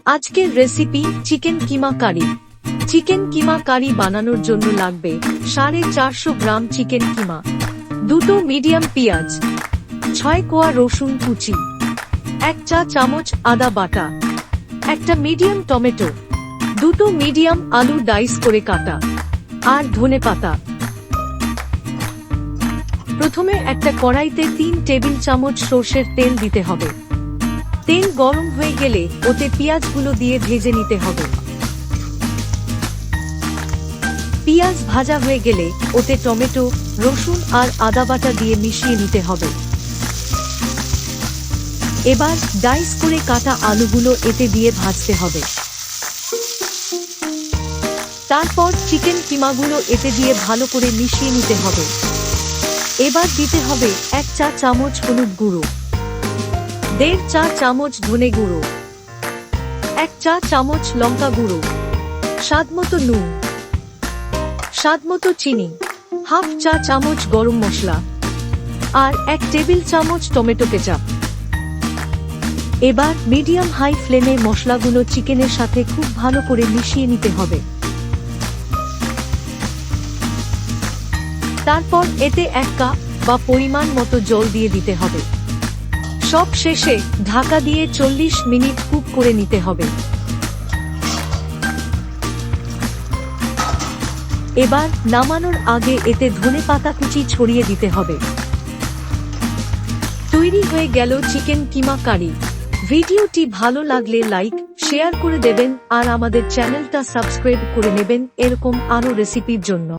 আজকের recipe chicken কিমা কারি। Chicken কিমা কারি বানানোর জন্য লাগবে 450 গ্রাম চিকেন কিমা, 2 মিডিয়াম পেঁয়াজ, 6 কোয়া রসুন কুচি, 1 চা চামচ আদা বাটা, একটা মিডিয়াম টমেটো, 2 মিডিয়াম আলু ডাইস করে কাটা, আর ধনেপাতা। প্রথমে একটা কড়াইতে 3 টেবিল চামচ সরষের তেল দিতে হবে। তেল গরম হয়ে গেলে ওতে পেঁয়াজগুলো দিয়ে ভেজে নিতে হবে। পেঁয়াজ ভাজা হয়ে গেলে ওতে টমেটো, রসুন আর আদা বাটা দিয়ে মিশিয়ে নিতে হবে। এবার ডাইস করে কাটা আলুগুলো এতে দিয়ে ভাজতে হবে। তারপর চিকেন কিমাগুলো এতে দিয়ে ভালো করে মিশিয়ে নিতে হবে। এবার দিতে হবে 1 চা চামচ হলুদ গুঁড়ো, 1.5 চা চামচ ধনে গুঁড়ো, 1 চা চামচ লঙ্কা গুঁড়ো, স্বাদমতো নুন, স্বাদমতো চিনি, 1/2 চা চামচ গরম মশলা আর 1 টেবিল চামচ টমেটো কেচাপ। এবার মিডিয়াম হাই ফ্লেমে মশলাগুলো চিকেনের সাথে খুব ভালো করে মিশিয়ে নিতে হবে। তারপর এতে 1 কাপ বা পরিমাণ মতো জল দিয়ে দিতে হবে। সব শেষে ঢাকা দিয়ে 40 মিনিট কুক করে নিতে হবে। এবার নামানোর আগে এতে ধনেপাতা কুচি ছড়িয়ে দিতে হবে। তৈরি হয়ে গেল চিকেন কিমা কারি। ভিডিওটি ভালো লাগলে লাইক, শেয়ার করে দেবেন আর আমাদের চ্যানেলটা সাবস্ক্রাইব করে নেবেন এরকম আরো রেসিপির জন্য।